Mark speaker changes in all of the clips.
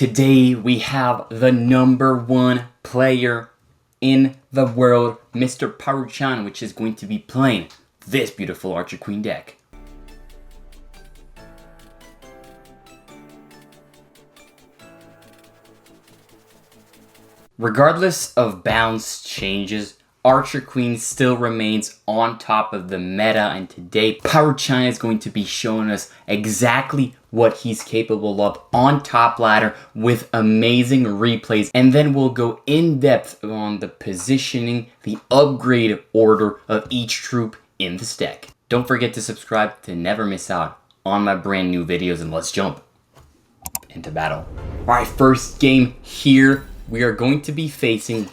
Speaker 1: Today we have the #1 player in the world, Mr. Paru-chan, which is going to be playing this beautiful Archer Queen deck. Regardless of balance changes, Archer Queen still remains on top of the meta, and today Paru-chan is going to be showing us exactly what he's capable of on top ladder with amazing replays, and then we'll go in depth on the positioning, the upgrade order of each troop in this deck. Don't forget to subscribe to never miss out on my brand new videos, and let's jump into battle. Alright, first game here, we are going to be facing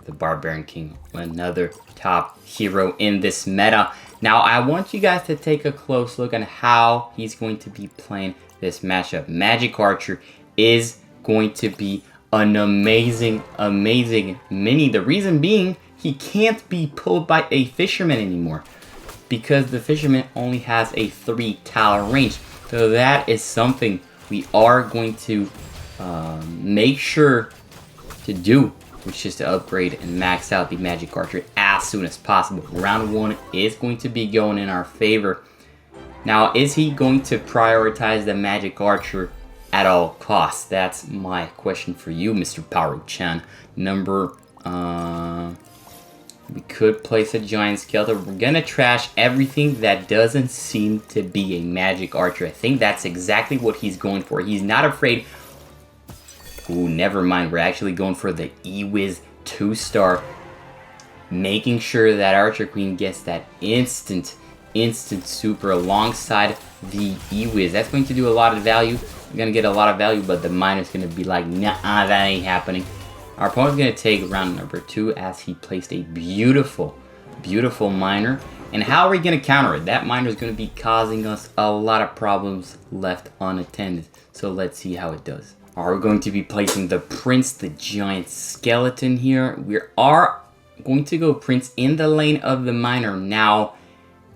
Speaker 1: the Barbarian King, another top hero in this meta. Now, I want you guys to take a close look at how he's going to be playing this matchup. Magic Archer is going to be an amazing mini. The reason being, he can't be pulled by a Fisherman anymore because the Fisherman only has a 3 tile range. So that is something we are going to make sure to do, which is to upgrade and max out the Magic Archer as soon as possible. Round 1 is going to be going in our favor. Now, is he going to prioritize the Magic Archer at all costs? That's my question for you, Mr. Paru-chan. We could place a Giant Skeleton. We're gonna trash everything that doesn't seem to be a Magic Archer. I think that's exactly what he's going for. He's not afraid. Ooh, never mind. We're actually going for the E-Wiz 2-star. Making sure that Archer Queen gets that instant super alongside the E-Wiz. That's going to do a lot of value. We're going to get a lot of value, but the miner's going to be like, nah, that ain't happening. Our opponent's going to take round number 2 as he placed a beautiful miner. And how are we going to counter it? That miner is going to be causing us a lot of problems left unattended. So let's see how it does. We're going to be placing the Prince, the Giant Skeleton here. We are going to go Prince in the lane of the miner. Now,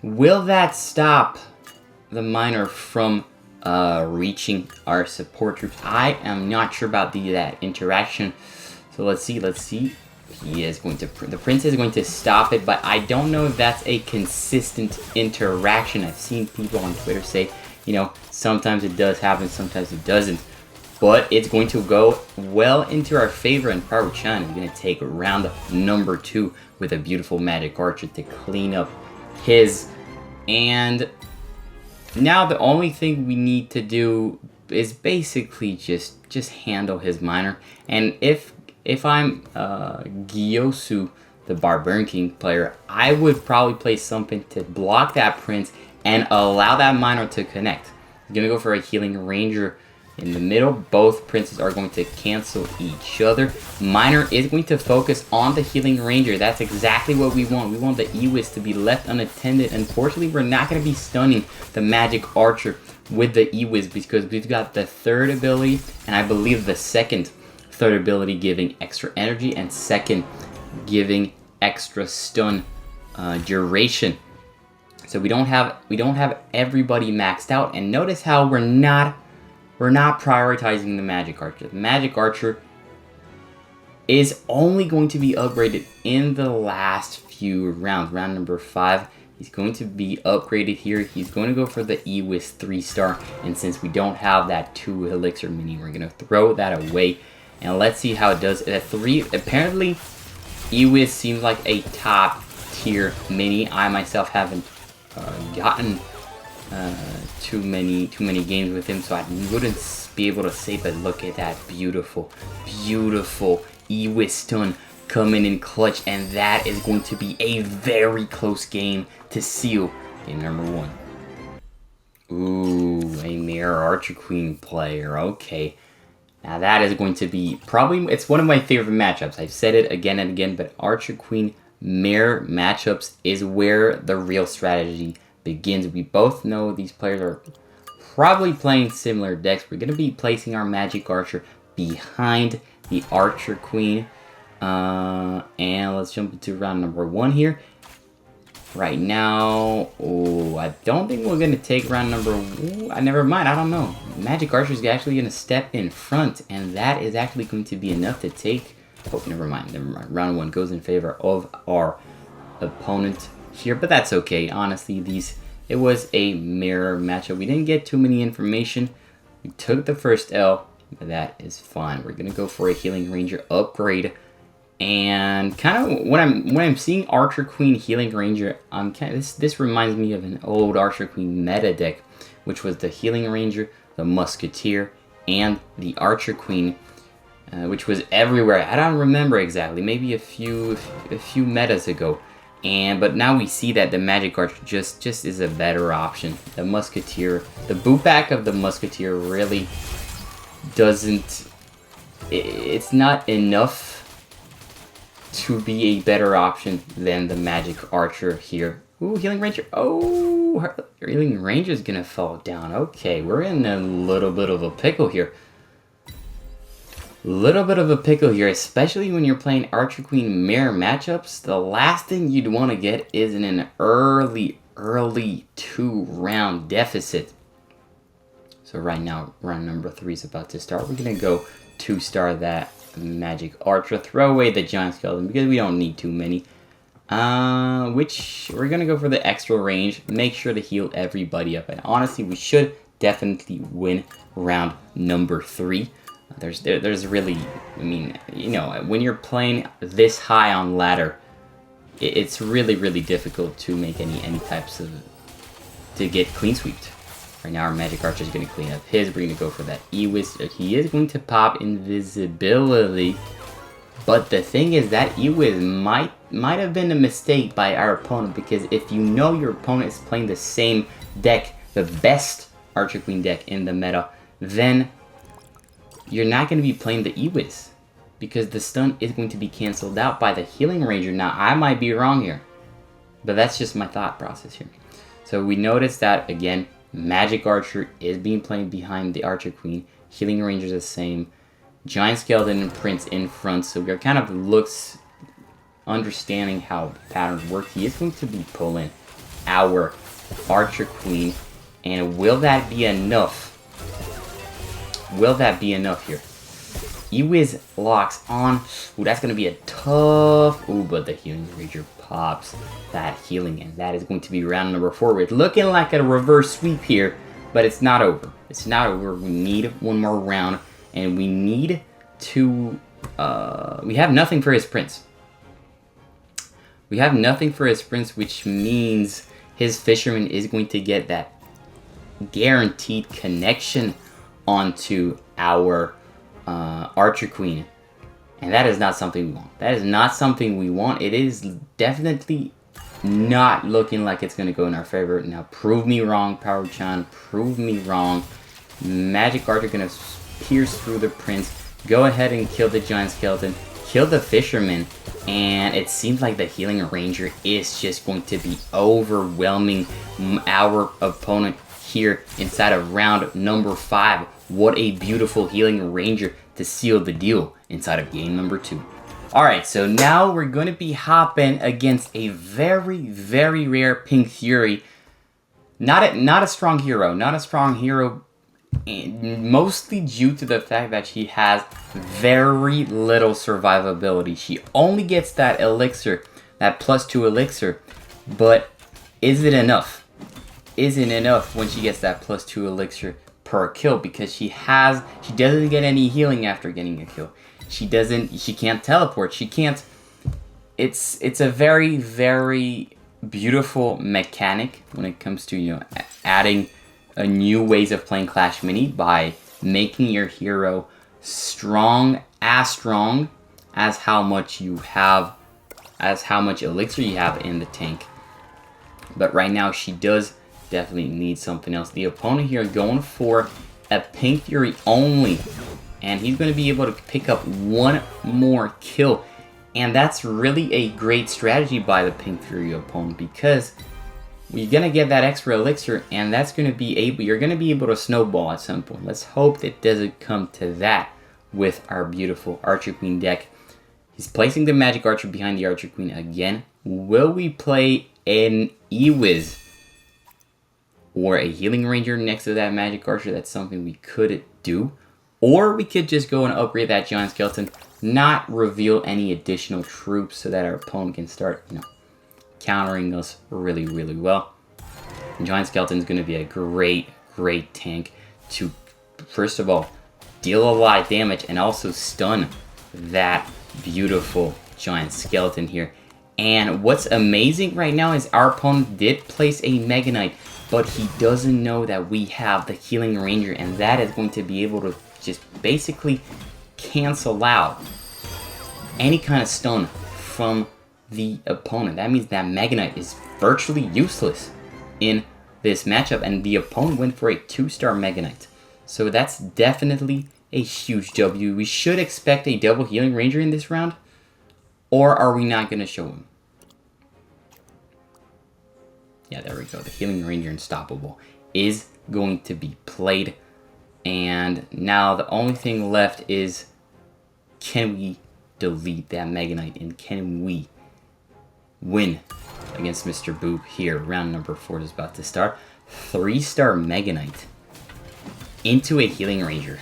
Speaker 1: will that stop the miner from reaching our support troops? I am not sure about that interaction. So let's see. He is going to, the Prince is going to stop it, but I don't know if that's a consistent interaction. I've seen people on Twitter say, you know, sometimes it does happen, sometimes it doesn't. But it's going to go well into our favor, and Paru-chan is going to take round number 2 with a beautiful Magic Archer to clean up his. And now the only thing we need to do is basically just handle his miner. And if I'm Gyosu, the Barbarian King player, I would probably play something to block that Prince and allow that miner to connect. I'm going to go for a Healing Ranger in the middle. Both princes are going to cancel each other. Miner is going to focus on the Healing Ranger. That's exactly what we want. We want the E-Wiz to be left unattended. Unfortunately, we're not going to be stunning the Magic Archer with the E-Wiz because we've got the 3rd ability, and I believe the 2nd 3rd ability giving extra energy, and 2nd giving extra stun duration. So we don't have everybody maxed out, and notice how we're not prioritizing the Magic Archer. The Magic Archer is only going to be upgraded in the last few rounds. Round number 5, he's going to be upgraded here. He's going to go for the E-Wiz 3-star, and since we don't have that 2 Elixir mini, we're going to throw that away. And let's see how it does. At 3, apparently, E-Wiz seems like a top tier mini. I myself haven't gotten too many games with him, so I wouldn't be able to say, but look at that beautiful E-Wiz stun coming in clutch, and that is going to be a very close game to seal game number 1. Ooh, a Mirror Archer Queen player. Okay, now that is going to be probably, it's one of my favorite matchups. I've said it again and again, but Archer Queen mirror matchups is where the real strategy begins. We both know these players are probably playing similar decks. We're going to be placing our Magic Archer behind the Archer Queen. And let's jump into round number 1 here. Right now, oh, I don't think we're going to take round number... never mind, I don't know. Magic Archer is actually going to step in front, and that is actually going to be enough to take... Oh, never mind. Round 1 goes in favor of our opponent here, but that's okay. Honestly, it was a mirror matchup. We didn't get too many information. We took the first L, but that is fine. We're going to go for a Healing Ranger upgrade. And kind of when I'm seeing Archer Queen Healing Ranger, this reminds me of an old Archer Queen meta deck, which was the Healing Ranger, the Musketeer, and the Archer Queen, which was everywhere. I don't remember exactly, maybe a few metas ago. But now we see that the Magic Archer just is a better option. The Musketeer, the boot back of the Musketeer really doesn't. It's not enough to be a better option than the Magic Archer here. Ooh, Healing Ranger. Oh, Healing Ranger's gonna fall down. Okay, we're in a little bit of a pickle here. Little bit of a pickle here, especially when you're playing Archer Queen mirror matchups. The last thing you'd want to get is in an early 2-round deficit. So right now, round number 3 is about to start. We're gonna go 2-star that Magic Archer. Throw away the Giant Skeleton because we don't need too many. Which we're gonna go for the extra range. Make sure to heal everybody up. And honestly, we should definitely win round number 3. There's really, I mean, you know, when you're playing this high on ladder, it's really difficult to make any types of to get clean sweeped. Right now, our Magic Archer is going to clean up his. We're going to go for that Ewiz. He is going to pop invisibility. But the thing is, that Ewiz might have been a mistake by our opponent. Because if you know your opponent is playing the same deck, the best Archer Queen deck in the meta, then you're not going to be playing the Ewiz. Because the stun is going to be cancelled out by the Healing Ranger. Now, I might be wrong here. But that's just my thought process here. So we notice that, again, Magic Archer is being played behind the Archer Queen. Healing Ranger is the same. Giant Skeleton and Prince in front. So we're kind of understanding how the patterns work. He is going to be pulling our Archer Queen. And will that be enough? Will that be enough here? Ewiz locks on. Ooh, that's going to be a tough... Ooh, but the Healing Ranger pops that healing, and that is going to be round number 4. It's looking like a reverse sweep here, but it's not over. It's not over. We need one more round, and we need to... we have nothing for his Prince. We have nothing for his Prince, which means his Fisherman is going to get that guaranteed connection onto our Archer Queen. And that is not something we want. That is not something we want. It is definitely not looking like it's going to go in our favor. Now, prove me wrong, Power-chan. Prove me wrong. Magic Archer going to pierce through the Prince. Go ahead and kill the Giant Skeleton. Kill the Fisherman. And it seems like the Healing Ranger is just going to be overwhelming our opponent here inside of round number 5. What a beautiful Healing Ranger to seal the deal inside of game number 2. Alright, so now we're going to be hopping against a very rare Pink Fury. Not a strong hero. Not a strong hero, mostly due to the fact that she has very little survivability. She only gets that elixir, that +2 elixir, but is it enough? Isn't enough when she gets that +2 elixir per kill, because she doesn't get any healing after getting a kill. She can't teleport. She can't. It's a very beautiful mechanic when it comes to, you know, adding a new ways of playing Clash Mini by making your hero strong as how much you have, as how much elixir you have in the tank. But right now she does definitely need something else. The opponent here going for a Pink Fury only, and he's going to be able to pick up one more kill. And that's really a great strategy by the Pink Fury opponent, because you're going to get that extra elixir, and that's going to be you're going to be able to snowball at some point. Let's hope that it doesn't come to that with our beautiful Archer Queen deck. He's placing the Magic Archer behind the Archer Queen again. Will we play an E-Wiz or a Healing Ranger next to that Magic Archer, that's something we could do. Or we could just go and upgrade that Giant Skeleton, not reveal any additional troops so that our opponent can start, countering us really, really well. And Giant Skeleton is going to be a great tank to, first of all, deal a lot of damage and also stun that beautiful Giant Skeleton here. And what's amazing right now is our opponent did place a Mega Knight, but he doesn't know that we have the Healing Ranger, and that is going to be able to just basically cancel out any kind of stun from the opponent. That means that Mega Knight is virtually useless in this matchup, and the opponent went for a 2-star Mega Knight. So that's definitely a huge W. We should expect a double Healing Ranger in this round, or are we not going to show him? Yeah, there we go. The Healing Ranger Unstoppable is going to be played. And now the only thing left is, can we delete that Mega Knight? And can we win against Mr. Boop here? Round number 4 is about to start. 3-star Mega Knight into a Healing Ranger.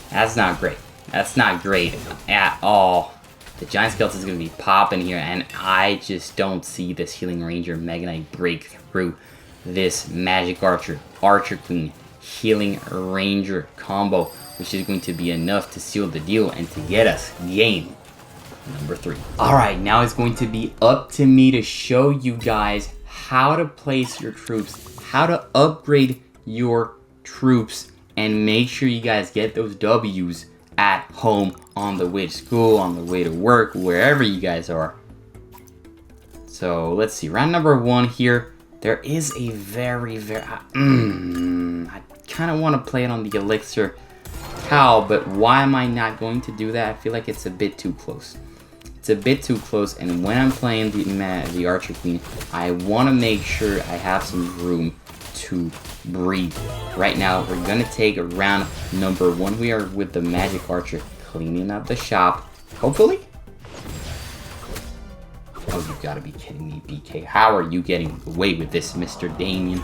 Speaker 1: That's not great. That's not great at all. The Giant Skeleton is going to be popping here, and I just don't see this Healing Ranger Mega Knight break through this Magic Archer, Archer Queen, Healing Ranger combo, which is going to be enough to seal the deal and to get us game number 3. Alright, now it's going to be up to me to show you guys how to place your troops, how to upgrade your troops, and make sure you guys get those W's at home, on the way to school, on the way to work, wherever you guys are. So let's see, round number 1 here. There is a very, I kind of want to play it on the Elixir Cow, but why am I not going to do that? I feel like it's a bit too close. It's a bit too close, and when I'm playing the Archer Queen, I want to make sure I have some room to breathe. Right now, we're going to take round number 1. We are with the Magic Archer, cleaning up the shop, hopefully. Oh, you gotta be kidding me, BK. How are you getting away with this, Mr. Damien?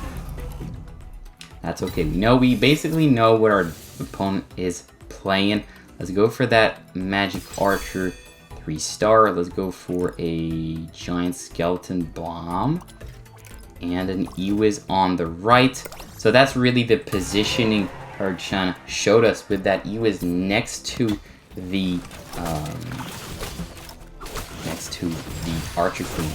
Speaker 1: That's okay. We basically know what our opponent is playing. Let's go for that Magic Archer 3-star. Let's go for a Giant Skeleton Bomb and an E-Wiz on the right. So that's really the positioning Chan showed us with that E-Wiz next to the Archer Queen.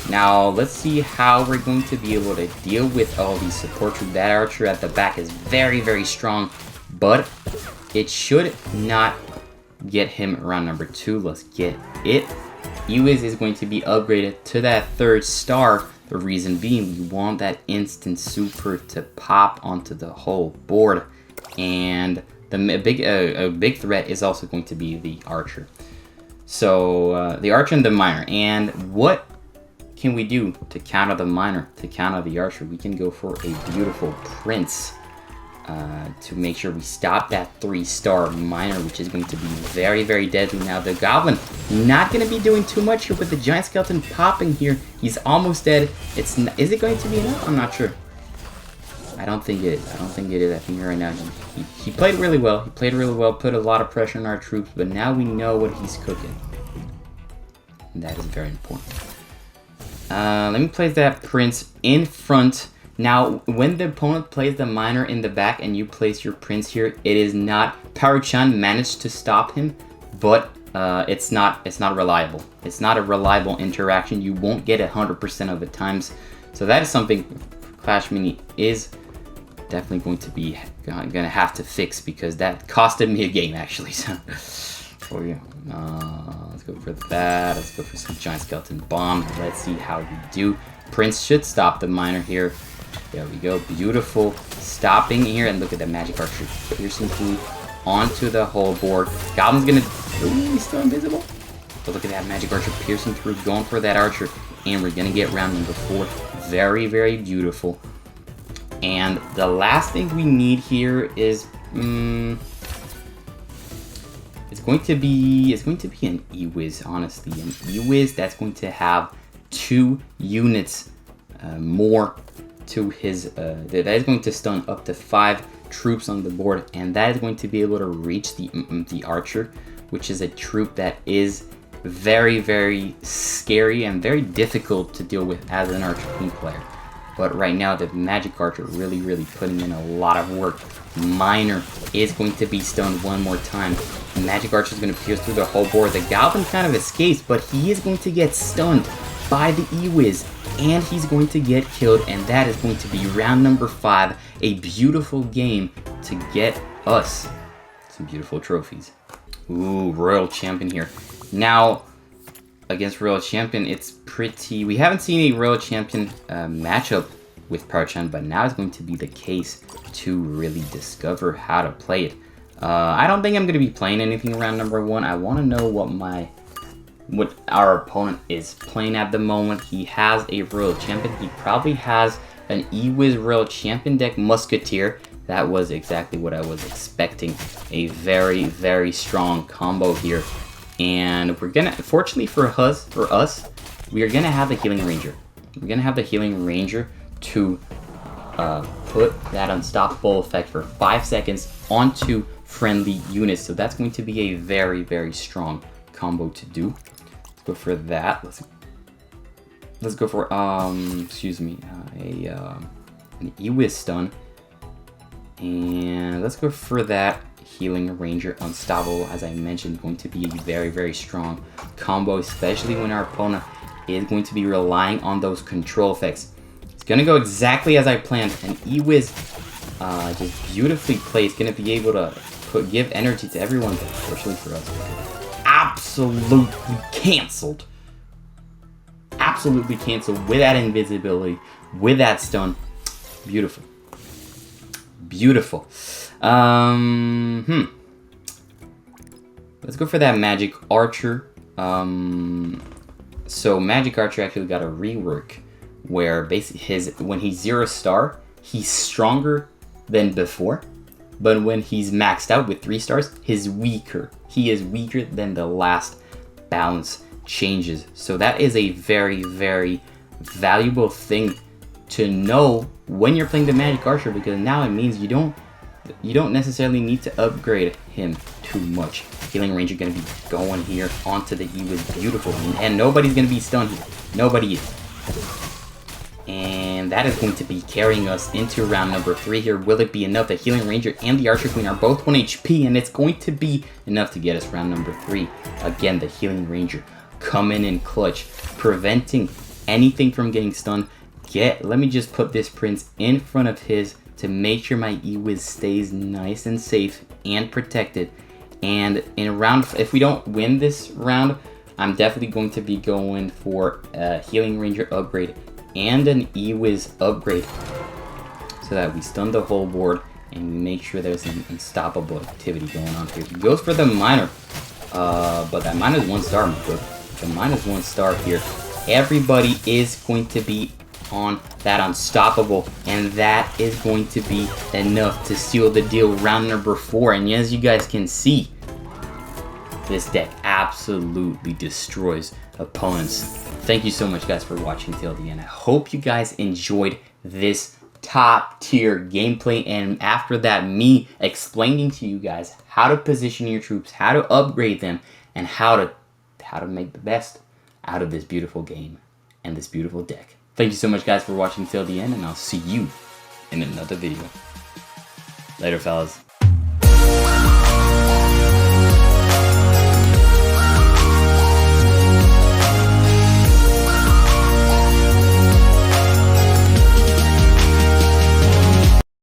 Speaker 1: Now let's see how we're going to be able to deal with all these support troops. That Archer at the back is very, very strong, but it should not get him around number 2. Let's get it. E-Wiz is going to be upgraded to that 3rd star. The reason being, we want that instant super to pop onto the whole board, and a big threat is also going to be the Archer. So the Archer and the Miner. And what can we do to counter the Miner, to counter the Archer? We can go for a beautiful Prince to make sure we stop that 3-star Miner, which is going to be very, very deadly. Now the Goblin not going to be doing too much here with the Giant Skeleton popping here. He's almost dead. Is it going to be enough? I'm not sure. I don't think it is. I don't think it is. I think right now he played really well. He played really well, put a lot of pressure on our troops, but now we know what he's cooking. And that is very important. Let me place that Prince in front. Now, when the opponent plays the Miner in the back and you place your Prince here, it is not... Paru-chan managed to stop him, but it's not reliable. It's not a reliable interaction. You won't get 100% of the times. So that is something Clash Mini is definitely going to be gonna have to fix, because that costed me a game actually. So oh yeah, let's go for that. Let's go for some Giant Skeleton Bomb. Let's see how we do. Prince should stop the Miner here. There we go, beautiful stopping here, and look at that Magic Archer piercing through onto the whole board. Goblin's gonna, ooh, he's still invisible. But look at that Magic Archer piercing through, going for that Archer, and we're gonna get round number 4. Very, very beautiful. And the last thing we need here is it's going to be an E-Wiz, honestly. An E-Wiz that's going to have 2 units more to his, that is going to stun up to 5 troops on the board, and that is going to be able to reach the archer, which is a troop that is very, very scary and very difficult to deal with as an Archer Queen player. But right now, the Magic Archer really, really putting in a lot of work. Miner is going to be stunned one more time. The Magic Archer is going to pierce through the whole board. The Goblin kind of escapes, but he is going to get stunned by the E-Wiz, and he's going to get killed, and that is going to be round number 5. A beautiful game to get us some beautiful trophies. Ooh, Royal Champion here. Now, against Royal Champion, it's pretty... We haven't seen a Royal Champion matchup with Parchan, but now it's going to be the case to really discover how to play it. I don't think I'm going to be playing anything around number 1. I want to know what our opponent is playing at the moment. He has a Royal Champion. He probably has an E-Wiz Royal Champion deck Musketeer. That was exactly what I was expecting. A very, very strong combo here. And we're gonna, fortunately for us, we are gonna have the Healing Ranger. We're gonna have the Healing Ranger to put that unstoppable effect for 5 seconds onto friendly units. So that's going to be a very, very strong combo to do. Let's go for that. Let's go for excuse me, an E-Wiz stun. And let's go for that Healing Ranger Unstoppable. As I mentioned, going to be a very, very strong combo, especially when our opponent is going to be relying on those control effects. It's going to go exactly as I planned. And E-Wiz just beautifully played. It's going to be able to give energy to everyone, but unfortunately for us, absolutely canceled. Absolutely canceled with that invisibility, with that stun. Beautiful. Beautiful. Let's go for that Magic Archer. So Magic Archer actually got a rework where basically when he's 0-star, he's stronger than before. But when he's maxed out with 3 stars, he's weaker. He is weaker than the last balance changes. So that is a very, very valuable thing to know when you're playing the Magic Archer, because now it means you don't necessarily need to upgrade him too much. Healing Ranger gonna be going here onto the E-Wiz, beautiful, and nobody's gonna be stunned here. Nobody is. And that is going to be carrying us into round number 3 here. Will it be enough? The Healing Ranger and the Archer Queen are both 1 HP, and it's going to be enough to get us round number 3. Again, the Healing Ranger coming in clutch, preventing anything from getting stunned. Let me just put this Prince in front of his to make sure my E-Wiz stays nice and safe and protected. And in round, if we don't win this round, I'm definitely going to be going for a Healing Ranger upgrade and an E-Wiz upgrade, so that we stun the whole board and we make sure there's an unstoppable activity going on here. He goes for the Miner, but that Miner's 1-star, my good. The Miner's 1-star here. Everybody is going to be on that Unstoppable, and that is going to be enough to seal the deal round number 4. And as you guys can see, this deck absolutely destroys opponents. Thank you so much, guys, for watching till the end. I hope you guys enjoyed this top tier gameplay, and after that, me explaining to you guys how to position your troops, how to upgrade them, and how to make the best out of this beautiful game and this beautiful deck. Thank you so much, guys, for watching till the end, and I'll see you in another video. Later, fellas.